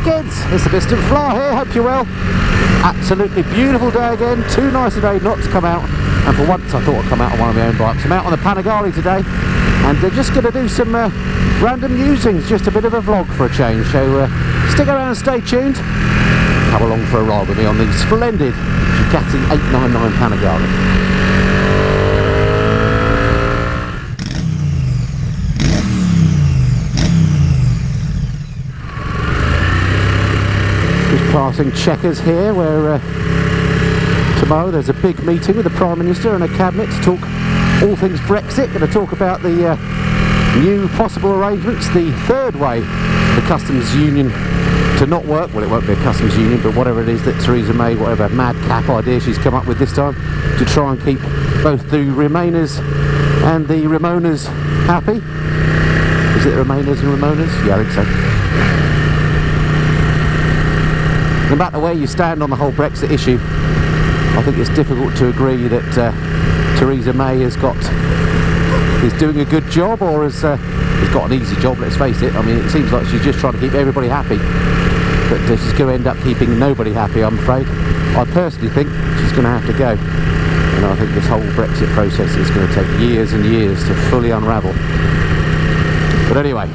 kids, it's the Distant Fly here, hope you're well. Absolutely beautiful day again, too nice a day not to come out, and for once I thought I'd come out on one of my own bikes. I'm out on the Panigale today, and they're just going to do some random musings, just a bit of a vlog for a change, so stick around and stay tuned. Come along for a ride with me on the splendid Ducati 899 Panigale. Passing Chequers here, where tomorrow there's a big meeting with the Prime Minister and a Cabinet to talk all things Brexit. Going to talk about the new possible arrangements, the third way the customs union to not work. Well, it won't be a customs union, but whatever it is that Theresa May, whatever madcap idea she's come up with this time, to try and keep both the Remainers and the Remoaners happy. Is it Remainers and Remoaners? Yeah, I think so. No matter where you stand on the whole Brexit issue, I think it's difficult to agree that Theresa May is doing a good job, or has got an easy job, let's face it. I mean, it seems like she's just trying to keep everybody happy, but she's going to end up keeping nobody happy, I'm afraid. I personally think she's going to have to go, and I think this whole Brexit process is going to take years and years to fully unravel. But anyway,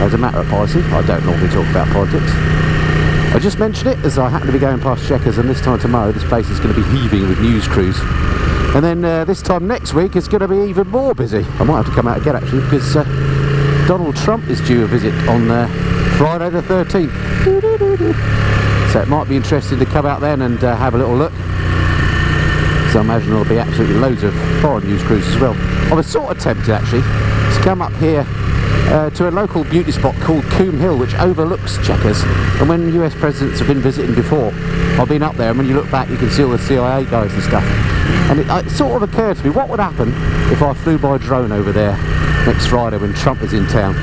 as a matter of policy, I don't normally talk about politics. I just mentioned it as I happen to be going past Chequers, and this time tomorrow this place is going to be heaving with news crews. And then this time next week it's going to be even more busy. I might have to come out again actually, because Donald Trump is due a visit on Friday the 13th. So it might be interesting to come out then and have a little look. So I imagine there'll be absolutely loads of foreign news crews as well. I was sort of tempted actually to come up here to a local beauty spot called Coombe Hill, which overlooks Chequers, and when US presidents have been visiting before, I've been up there, and when you look back you can see all the CIA guys and stuff, and it sort of occurred to me, what would happen if I flew by drone over there next Friday when Trump is in town?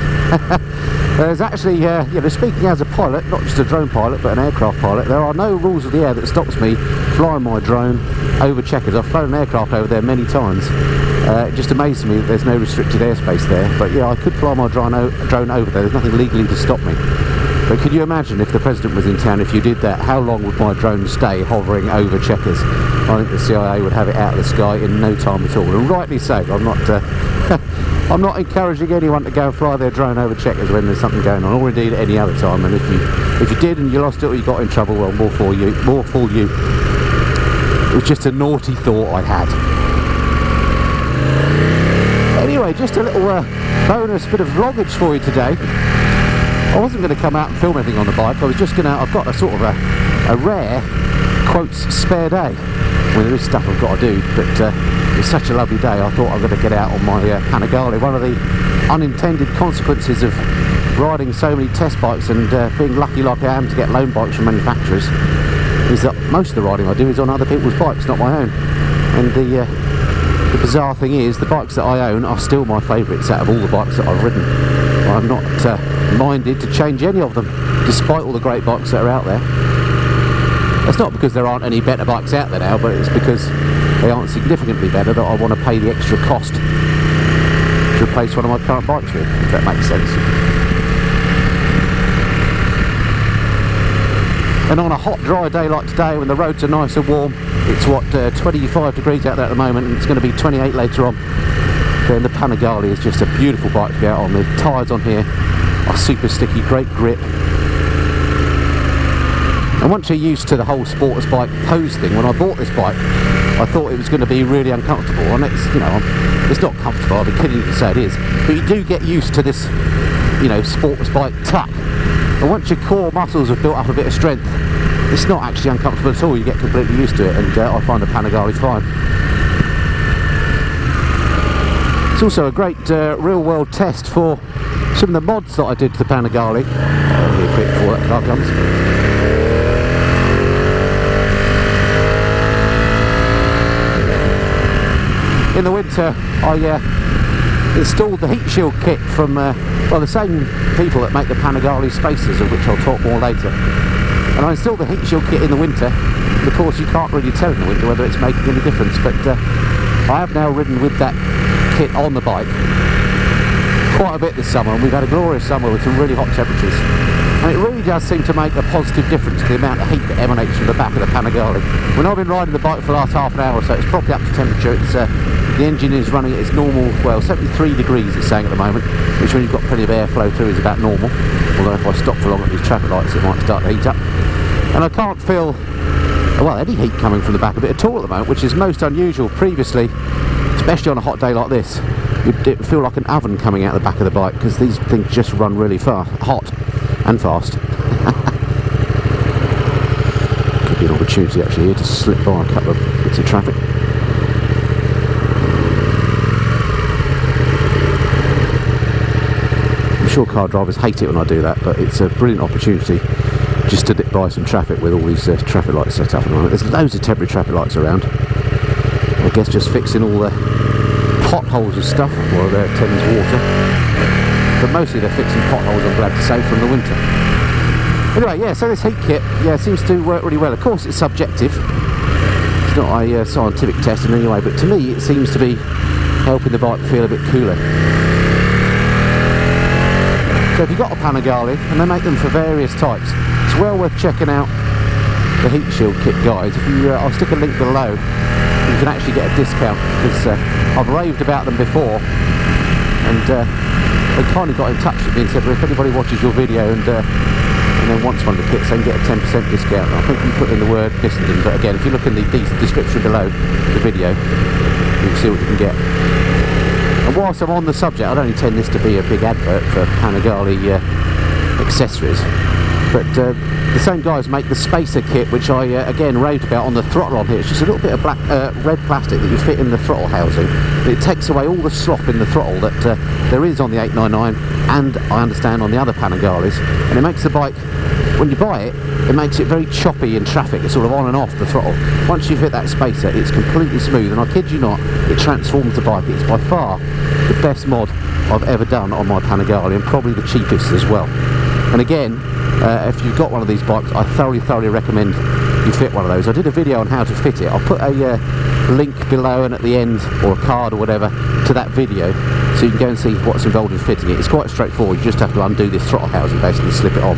There's actually, you know, speaking as a pilot, not just a drone pilot but an aircraft pilot, there are no rules of the air that stops me flying my drone over Chequers. I've flown an aircraft over there many times. It just amazes me that there's no restricted airspace there, but yeah, I could fly my drone over there. There's nothing legally to stop me. But could you imagine if the president was in town, if you did that, how long would my drone stay hovering over Chequers? I think the CIA would have it out of the sky in no time at all, and rightly so. I'm not I'm not encouraging anyone to go and fly their drone over Chequers when there's something going on, or indeed at any other time. And if you did and you lost it or you got in trouble, well, more fool you. It was just a naughty thought I had. Anyway, just a little bonus bit of vloggage for you today. I wasn't going to come out and film anything on the bike. I was just going to, I've got a sort of a rare, quotes, spare day. Well, there is stuff I've got to do, but it's such a lovely day, I thought I'm going to get out on my Panigale. One of the unintended consequences of riding so many test bikes and being lucky like I am to get loan bikes from manufacturers is that most of the riding I do is on other people's bikes, not my own. And the bizarre thing is, the bikes that I own are still my favourites out of all the bikes that I've ridden. I'm not minded to change any of them, despite all the great bikes that are out there. That's not because there aren't any better bikes out there now, but it's because they aren't significantly better that I want to pay the extra cost to replace one of my current bikes with, if that makes sense. And on a hot, dry day like today, when the roads are nice and warm, it's what, 25 degrees out there at the moment, and it's going to be 28 later on. Then the Panigale is just a beautiful bike to be out on. The tyres on here are super sticky, great grip. And once you're used to the whole sports bike pose thing, when I bought this bike, I thought it was going to be really uncomfortable. And it's, you know, it's not comfortable, I'll be kidding you to say it is. But you do get used to this, you know, sports bike tuck. And once your core muscles have built up a bit of strength, it's not actually uncomfortable at all. You get completely used to it, and I find the Panigale fine. It's also a great real-world test for some of the mods that I did to the Panigale. I'll be quick before that car comes. In the winter, I installed the heat shield kit from well, the same people that make the Panigale spacers, of which I'll talk more later. And I installed the heat shield kit in the winter, and of course you can't really tell in the winter whether it's making any difference, but I have now ridden with that kit on the bike quite a bit this summer, and we've had a glorious summer with some really hot temperatures. And it really does seem to make a positive difference to the amount of heat that emanates from the back of the Panigale. When I've been riding the bike for the last half an hour or so, it's properly up to temperature. It's the engine is running at its normal, well, 73 degrees it's saying at the moment, which when you've got plenty of airflow through is about normal. Although if I stop for long at these traffic lights it might start to heat up. And I can't feel, well, any heat coming from the back of it at all at the moment, which is most unusual. Previously, especially on a hot day like this, it would feel like an oven coming out the back of the bike, because these things just run really hot and fast. Could be an opportunity actually here to slip by a couple of bits of traffic. I'm sure car drivers hate it when I do that, but it's a brilliant opportunity just to dip by some traffic with all these traffic lights set up. There's loads of temporary traffic lights around. I guess just fixing all the potholes and stuff while they're Thames water. But mostly they're fixing potholes, I'm glad to say, from the winter. Anyway, yeah, so this heat kit, yeah, seems to work really well. Of course, it's subjective. It's not a scientific test in any way, but to me it seems to be helping the bike feel a bit cooler. So if you've got a Panigale, and they make them for various types, it's well worth checking out the heat shield kit, guys. If you, I'll stick a link below. You can actually get a discount, because I've raved about them before, and they kindly got in touch with me and said, well, if anybody watches your video and then wants one of the kits, they can get a 10% discount. I think you put in the word Bissenden, but again, if you look in the description below the video, you can see what you can get. And whilst I'm on the subject, I don't intend this to be a big advert for Panigale accessories, but the same guys make the spacer kit, which I again raved about on the throttle on here. It's just a little bit of black red plastic that you fit in the throttle housing. It takes away all the slop in the throttle that there is on the 899 and I understand on the other Panigales, and it makes the bike, when you buy it, it makes it very choppy in traffic. It's sort of on and off the throttle. Once you fit that spacer, it's completely smooth, and I kid you not, it transforms the bike. It's by far the best mod I've ever done on my Panigale, and probably the cheapest as well. And again, if you've got one of these bikes, I thoroughly recommend you fit one of those. I did a video on how to fit it. I'll put a link below and at the end, or a card or whatever, to that video, so you can go and see what's involved in fitting it. It's quite straightforward. You just have to undo this throttle housing, basically slip it on,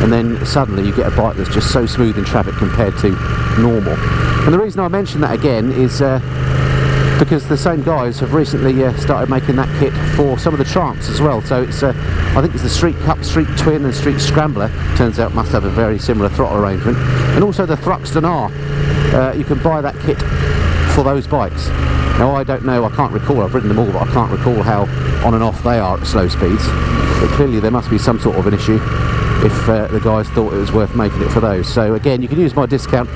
and then suddenly you get a bike that's just so smooth in traffic compared to normal. And the reason I mention that again is because the same guys have recently started making that kit for some of the Triumphs as well. So it's I think it's the Street Cup, Street Twin and Street Scrambler, turns out must have a very similar throttle arrangement, and also the Thruxton R. You can buy that kit for those bikes. Now I don't know, I can't recall, I've ridden them all, but I can't recall how on and off they are at slow speeds, but clearly there must be some sort of an issue if the guys thought it was worth making it for those. So again, you can use my discount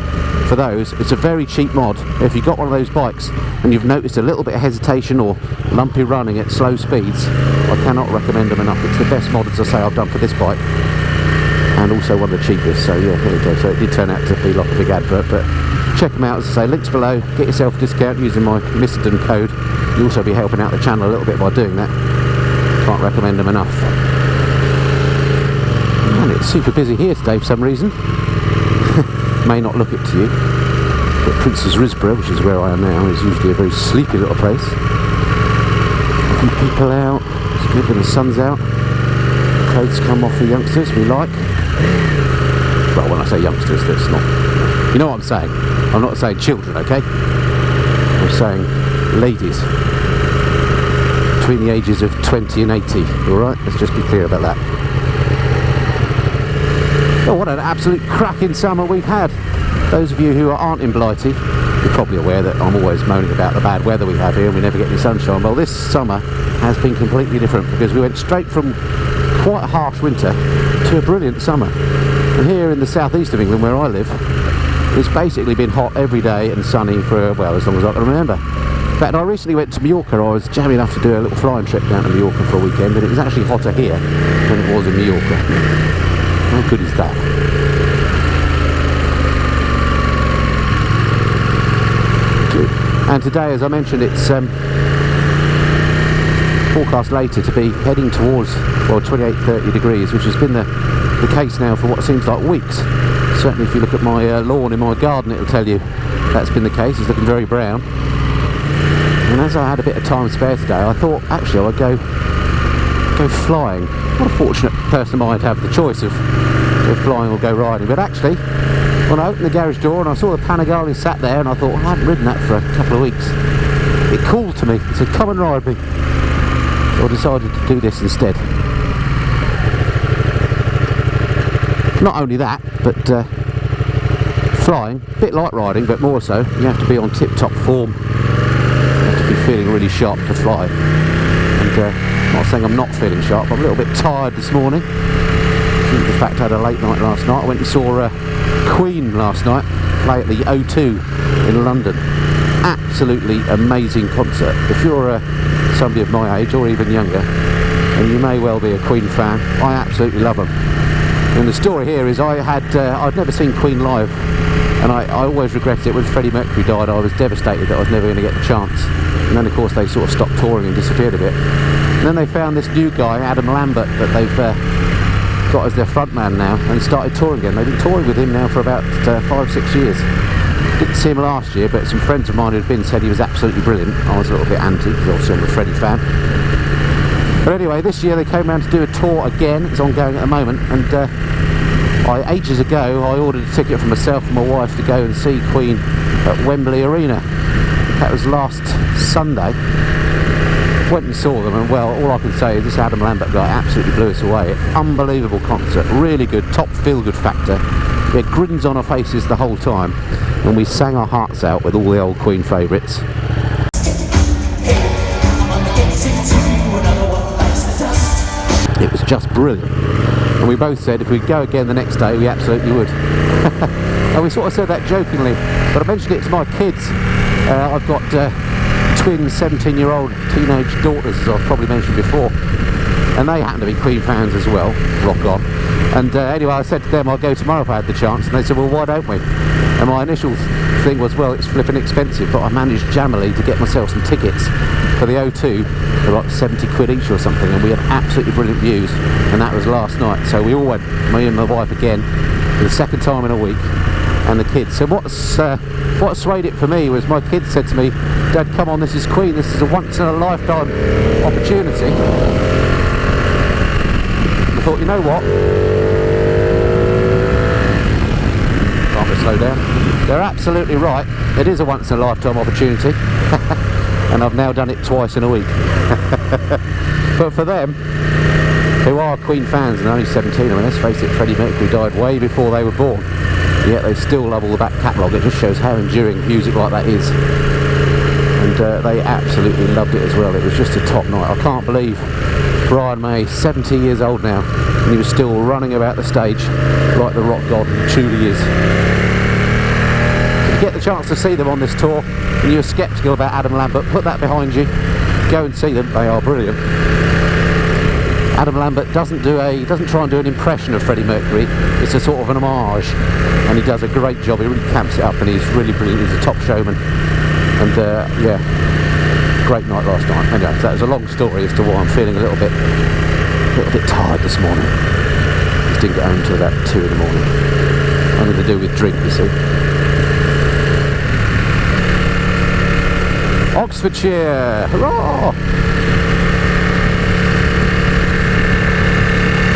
for those. It's a very cheap mod. If you've got one of those bikes and you've noticed a little bit of hesitation or lumpy running at slow speeds, I cannot recommend them enough. It's the best mod, as I say, I've done for this bike, and also one of the cheapest. So yeah, here we go. So it did turn out to be like a big advert, but check them out, as I say, links below. Get yourself a discount using my Bissenden code. You'll also be helping out the channel a little bit by doing that. Can't recommend them enough. Man, it's super busy here today for some reason. May not look it to you, but Prince's Risborough, which is where I am now, is usually a very sleepy little place. A few people out, it's good when the sun's out. Clothes come off the youngsters, we like. Well, when I say youngsters, that's not... You know what I'm saying? I'm not saying children, okay? I'm saying ladies. Between the ages of 20 and 80, alright? Let's just be clear about that. Oh, what an absolute cracking summer we've had. Those of you who aren't in Blighty, you're probably aware that I'm always moaning about the bad weather we have here and we never get any sunshine. Well, this summer has been completely different, because we went straight from quite a harsh winter to a brilliant summer. And here in the southeast of England, where I live, it's basically been hot every day and sunny for, well, as long as I can remember. In fact, I recently went to Mallorca. I was jammy enough to do a little flying trip down to Mallorca for a weekend, and it was actually hotter here than it was in Mallorca. How good is that? Good. And today, as I mentioned, it's forecast later to be heading towards, well, 28-30 degrees, which has been the case now for what seems like weeks. Certainly if you look at my lawn in my garden, it'll tell you that's been the case. It's looking very brown. And as I had a bit of time spare today, I thought actually I'd go go flying. What a fortunate person I might have the choice of go flying or go riding. But actually, when I opened the garage door and I saw the Panigale sat there, and I thought, well, I haven't ridden that for a couple of weeks, it called to me. It said, come and ride me. So I decided to do this instead. Not only that, but flying, a bit like riding, but more so, you have to be on tip-top form. You have to be feeling really sharp to fly. And I'm not saying I'm not feeling sharp, I'm a little bit tired this morning. In fact, I had a late night last night. I went and saw Queen last night play at the O2 in London. Absolutely amazing concert. If you're somebody of my age or even younger, and you may well be a Queen fan, I absolutely love them. And the story here is I'd never seen Queen live, and I always regretted it. When Freddie Mercury died, I was devastated that I was never going to get the chance. And then of course they sort of stopped touring and disappeared a bit. And then they found this new guy, Adam Lambert, that they've got as their frontman now, and started touring again. They've been touring with him now for about 5-6 years. Didn't see him last year, but some friends of mine who'd been said he was absolutely brilliant. I was a little bit anti, because obviously I'm a Freddie fan. But anyway, this year they came around to do a tour again. It's ongoing at the moment, and ages ago I ordered a ticket for myself and my wife to go and see Queen at Wembley Arena. That was last Sunday. Went and saw them, and well, all I can say is this Adam Lambert guy absolutely blew us away. Unbelievable concert, really good, top feel-good factor. We had grins on our faces the whole time, and we sang our hearts out with all the old Queen favourites. It was just brilliant, and we both said if we'd go again the next day, we absolutely would. And we sort of said that jokingly, but I mentioned it to my kids. I've got twin 17-year-old teenage daughters, as I've probably mentioned before, and they happen to be Queen fans as well. Rock on. And anyway, I said to them I'd go tomorrow if I had the chance, and they said, well, why don't we? And my initial thing was, well, it's flipping expensive, but I managed jammily to get myself some tickets for the O2. They're like 70 quid each or something, and we had absolutely brilliant views, and that was last night. So we all went, me and my wife again, for the second time in a week, and the kids. So what swayed it for me was my kids said to me, Dad, come on, this is Queen, this is a once-in-a-lifetime opportunity. I thought, you know what? Can't we slow down? They're absolutely right. It is a once-in-a-lifetime opportunity. And I've now done it twice in a week. But for them, who are Queen fans and only 17, I mean, let's face it, Freddie Mercury died way before they were born. Yet they still love all the back catalogue. It just shows how enduring music like that is. And they absolutely loved it as well. It was just a top night. I can't believe Brian May, 70 years old now, and he was still running about the stage like the rock god he truly is. So to get the chance to see them on this tour, and you're sceptical about Adam Lambert, put that behind you. Go and see them. They are brilliant. Adam Lambert doesn't try and do an impression of Freddie Mercury. It's a sort of an homage, and he does a great job. He really camps it up, and he's really brilliant. He's a top showman, and yeah, great night last night. Anyway, so that was a long story as to why I'm feeling a little bit tired this morning. Just didn't get home until about 2 in the morning. Nothing to do with drink, you see. Oxfordshire, hurrah!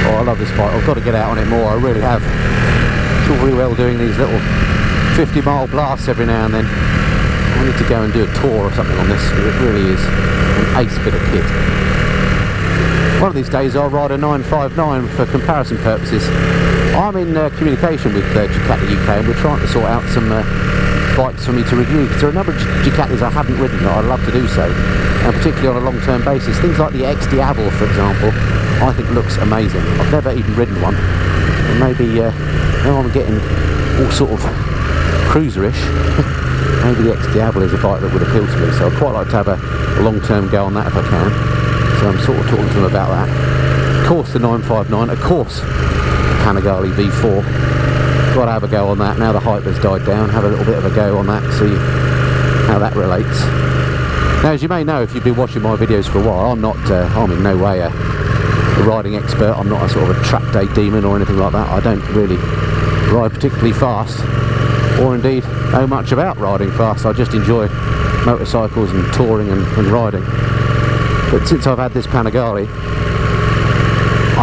Oh, I love this bike. I've got to get out on it more. I really have. It's all very well doing these little 50-mile blasts every now and then. I need to go and do a tour or something on this, because it really is an ace bit of kit. One of these days I'll ride a 959 for comparison purposes. I'm in communication with Ducati UK, and we're trying to sort out some bikes for me to review, because there are a number of Ducatis I haven't ridden that I'd love to do so, and particularly on a long-term basis. Things like the XD Aval, for example, I think looks amazing. I've never even ridden one, and maybe now I'm getting all sort of cruiserish. Maybe the XD Aval is a bike that would appeal to me, so I'd quite like to have a long-term go on that if I can. So I'm sort of talking to them about that. Of course the 959, of course the Panigale V4. Got to have a go on that. Now the hype has died down, have a little bit of a go on that, see how that relates. Now, as you may know, if you've been watching my videos for a while, I'm in no way a riding expert. I'm not a sort of a track day demon or anything like that. I don't really ride particularly fast, or indeed know much about riding fast. I just enjoy motorcycles and touring and riding. But since I've had this Panigale,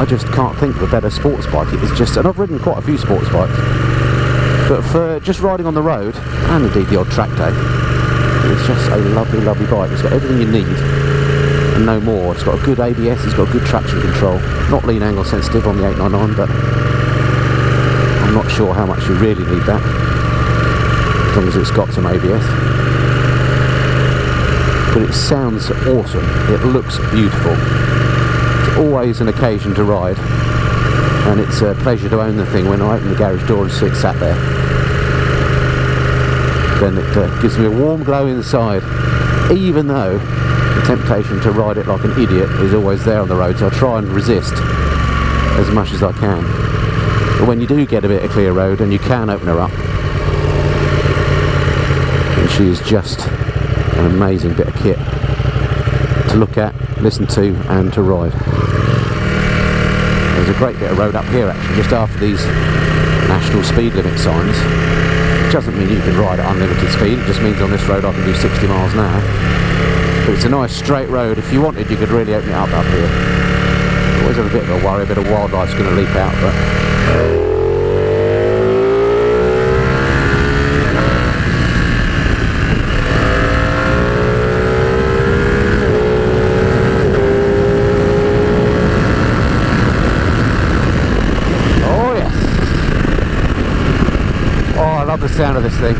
I just can't think of a better sports bike. It is just, and I've ridden quite a few sports bikes, but for just riding on the road, and indeed the odd track day, it's just a lovely, lovely bike. It's got everything you need, and no more. It's got a good ABS, it's got good traction control. Not lean angle sensitive on the 899, but I'm not sure how much you really need that, as long as it's got some ABS. But it sounds awesome. It looks beautiful. It's always an occasion to ride, and it's a pleasure to own the thing. When I open the garage door and see it sat there, then it gives me a warm glow inside, even though the temptation to ride it like an idiot is always there on the road, so I try and resist as much as I can. But when you do get a bit of clear road and you can open her up, and she is just an amazing bit of kit to look at, listen to and to ride. There's a great bit of road up here actually, just after these national speed limit signs. It doesn't mean you can ride at unlimited speed, it just means on this road I can do 60 miles an hour. But it's a nice straight road. If you wanted, you could really open it up here. Always have a bit of a worry, a bit of wildlife's going to leap out, but the sound of this thing.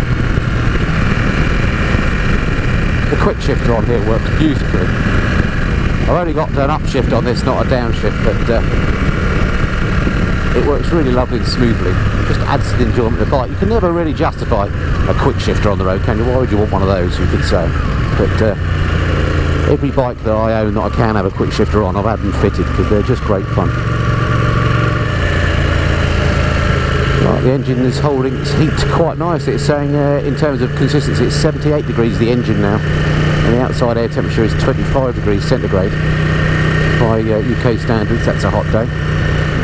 The quick shifter on here works beautifully. I've only got an upshift on this, not a downshift, but it works really lovely and smoothly. It just adds to the enjoyment of the bike. You can never really justify a quick shifter on the road, can you? Why would you want one of those, you could say? But every bike that I own that I can have a quick shifter on, I've had them fitted because they're just great fun. Right, the engine is holding its heat quite nicely. It's saying in terms of consistency it's 78 degrees the engine now, and the outside air temperature is 25 degrees centigrade by UK standards. That's a hot day.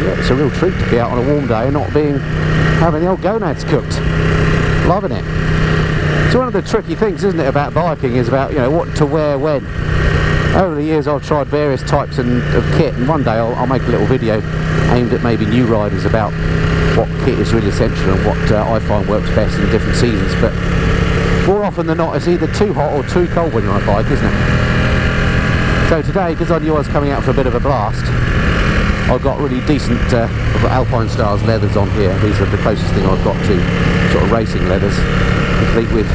Yeah, it's a real treat to be out on a warm day and not having the old gonads cooked. Loving it. So one of the tricky things, isn't it, about biking is about, you know, what to wear when. Over the years I've tried various types of kit, and one day I'll make a little video aimed at maybe new riders about what kit is really essential and what I find works best in different seasons. But more often than not, it's either too hot or too cold when you're on a bike, isn't it? So today, because I knew I was coming out for a bit of a blast, I've got really decent I've got Alpine Stars leathers on here. These are the closest thing I've got to sort of racing leathers, complete with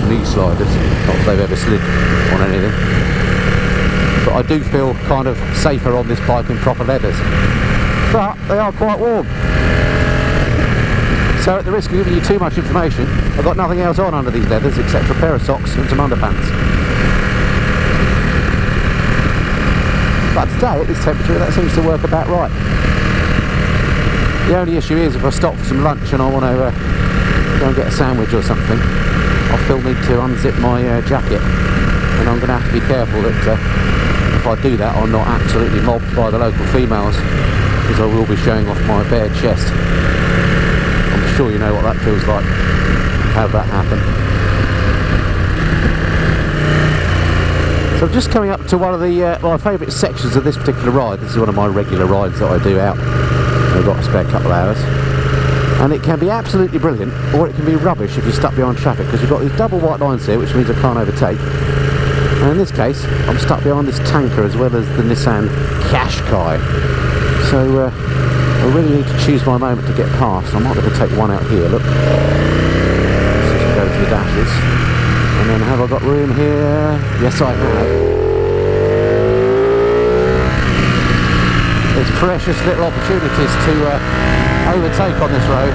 knee sliders. Not that they've ever slid on anything, but I do feel kind of safer on this bike in proper leathers. But they are quite warm. So at the risk of giving you too much information, I've got nothing else on under these leathers except for a pair of socks and some underpants. But today, at this temperature, that seems to work about right. The only issue is if I stop for some lunch and I want to go and get a sandwich or something, I'll still need to unzip my jacket, and I'm going to have to be careful that if I do that I'm not absolutely mobbed by the local females, because I will be showing off my bare chest. I'm sure you know what that feels like, have that happen. So I'm just coming up to one of the my favourite sections of this particular ride. This is one of my regular rides that I do out. I've got a spare couple of hours, and it can be absolutely brilliant, or it can be rubbish if you're stuck behind traffic, because we've got these double white lines here, which means I can't overtake. And in this case, I'm stuck behind this tanker as well as the Nissan Qashqai. So I really need to choose my moment to get past. I might have to take one out here, look. Let's just go to the dashes. And then have I got room here? Yes, I have. There's precious little opportunities to overtake on this road,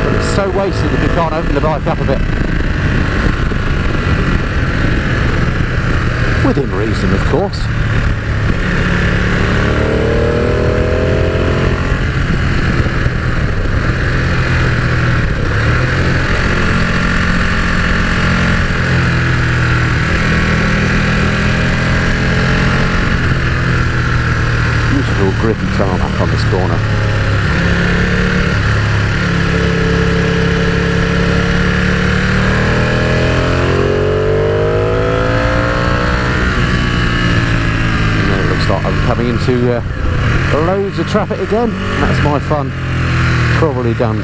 but it's so wasted if you can't open the bike up a bit. Within reason, of course. Beautiful grippy tarmac on this corner. And it looks like I'm coming into loads of traffic again. That's my fun probably done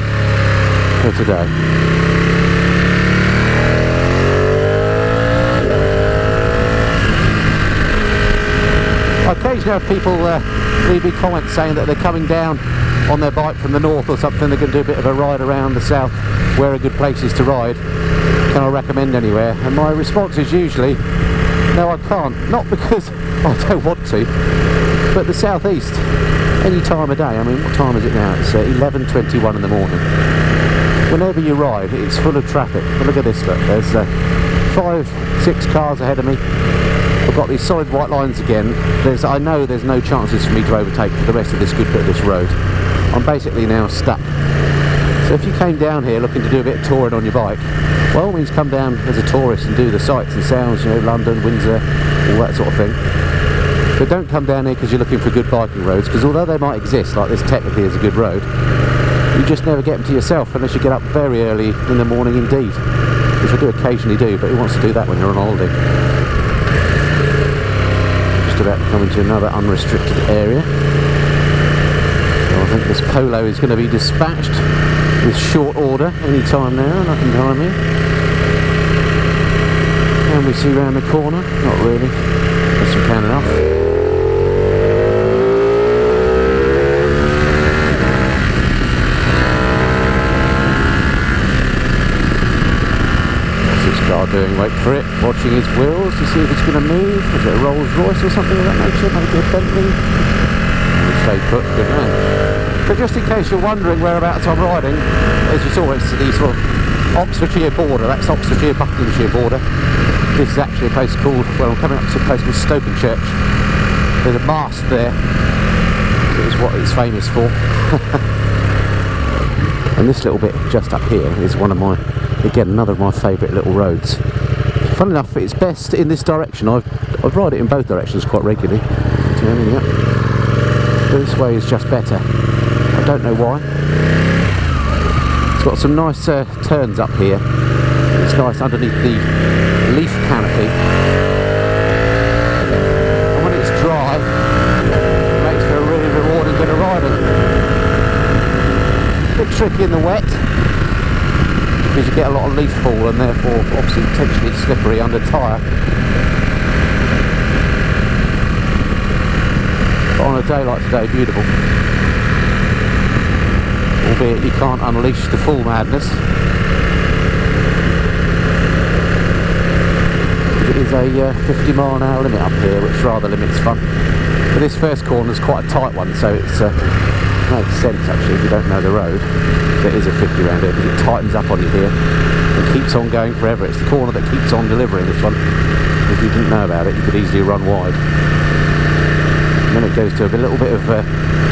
for today. I occasionally have people leave me comments saying that they're coming down on their bike from the north or something. They're going to do a bit of a ride around the south. Where are good places to ride? Can I recommend anywhere? And my response is usually, no, I can't. Not because I don't want to, but the southeast, any time of day. I mean, what time is it now? It's 11:21 in the morning. Whenever you ride, it's full of traffic. But look at this, look. There's 5-6 cars ahead of me. I've got these solid white lines again. I know there's no chances for me to overtake for the rest of this good bit of this road. I'm basically now stuck. So if you came down here looking to do a bit of touring on your bike, by all means come down as a tourist and do the sights and sounds, you know, London, Windsor, all that sort of thing. But don't come down here because you're looking for good biking roads, because although they might exist, like this technically is a good road, you just never get them to yourself unless you get up very early in the morning indeed. Which I do occasionally do, but who wants to do that when you're on holiday? Just about to come into another unrestricted area. So I think this Polo is going to be dispatched with short order any time now, nothing behind me. Can we see round the corner? Not really. Yes, we can enough. Doing, wait for it, watching his wheels to see if it's going to move. Is it a Rolls Royce or something of that nature? Maybe a Bentley? Stay put, good man. But just in case you're wondering whereabouts I'm riding, as you saw, it's the sort of Oxfordshire border. That's Oxfordshire, Buckinghamshire border. This is actually a place called, well, I'm coming up to a place called Stokenchurch. There's a mast there. It is what it's famous for. And this little bit just up here is one of my, again, another of my favourite little roads. Fun enough, it's best in this direction. I've ride it in both directions quite regularly. Turning up. But this way is just better. I don't know why. It's got some nice turns up here. It's nice underneath the leaf canopy. And when it's dry, it makes for a really rewarding bit of riding. A bit tricky in the wet, because you get a lot of leaf fall and therefore obviously potentially slippery under tyre. But on a day like today, beautiful. Albeit you can't unleash the full madness. It is a 50 mile an hour limit up here, which rather limits fun. But this first corner is quite a tight one, so it's makes sense actually if you don't know the road. There is a 50 around here because it tightens up on you here and keeps on going forever. It's the corner that keeps on delivering, this one. If you didn't know about it, you could easily run wide. And then it goes to a little bit of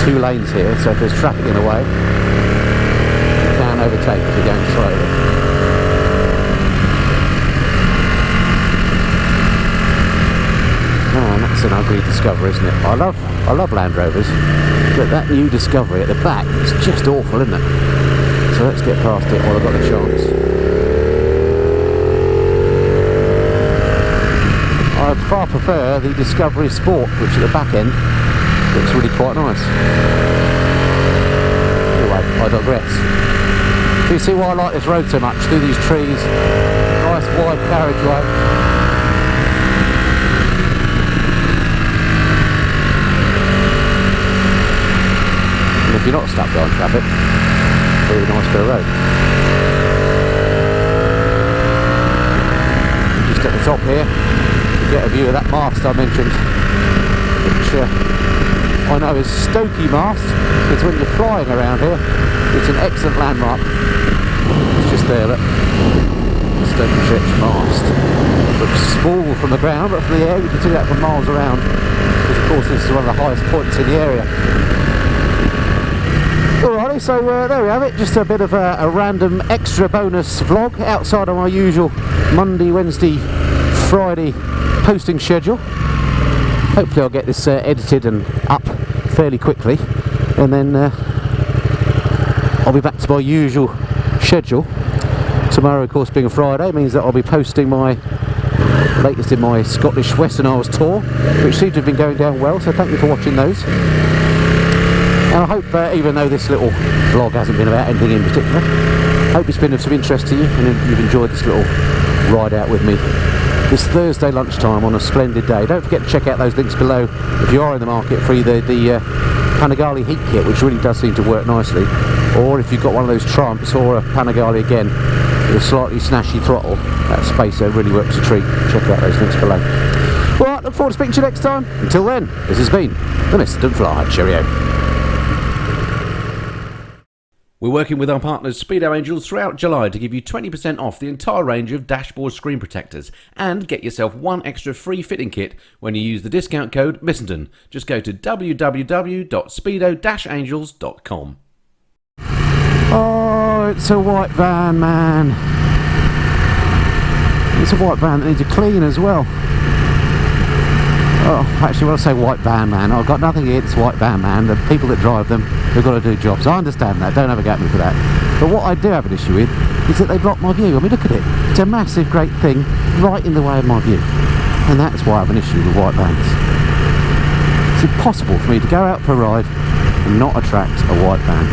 2 lanes here, so if there's traffic in the way, you can overtake if you're going slowly. Man, that's an ugly Discovery, isn't it? I love Land Rovers, but that new Discovery at the back is just awful, isn't it? So let's get past it while I've got the chance. I'd far prefer the Discovery Sport, which at the back end looks really quite nice. Anyway, I digress. So you see why I like this road so much, through these trees, nice wide carriageway. If you're not stuck behind traffic, really nice bit of road. Just at the top here, you get a view of that mast I mentioned, which I know is Stokey Mast, because when you're flying around here, it's an excellent landmark. It's just there, look. The Stokenchurch Mast. Looks small from the ground, but from the air you can see that for miles around, because of course this is one of the highest points in the area. Alrighty, so there we have it, just a bit of a random extra bonus vlog outside of my usual Monday, Wednesday, Friday posting schedule. Hopefully I'll get this edited and up fairly quickly, and then I'll be back to my usual schedule. Tomorrow, of course, being a Friday, means that I'll be posting my latest in my Scottish Western Isles tour, which seems to have been going down well, so thank you for watching those. And I hope, even though this little vlog hasn't been about anything in particular, I hope it's been of some interest to you and you've enjoyed this little ride out with me. This Thursday lunchtime on a splendid day. Don't forget to check out those links below if you are in the market for either the Panigale heat kit, which really does seem to work nicely, or if you've got one of those Triumphs or a Panigale again with a slightly snashy throttle. That Spacer really works a treat. Check out those links below. Well, I look forward to speaking to you next time. Until then, this has been the Mr. Fly. Cheerio. We're working with our partners Speedo Angels throughout July to give you 20% off the entire range of dashboard screen protectors and get yourself one extra free fitting kit when you use the discount code Missenden. Just go to www.speedo-angels.com. Oh, it's a white van, man. It's a white van that needs a clean as well. Oh, actually, when I say white van, man, I've got nothing against white van, man. The people that drive them, they've got to do jobs. I understand that. Don't have a go at me for that. But what I do have an issue with is that they block my view. I mean, look at it. It's a massive, great thing right in the way of my view. And that's why I have an issue with white vans. It's impossible for me to go out for a ride and not attract a white van.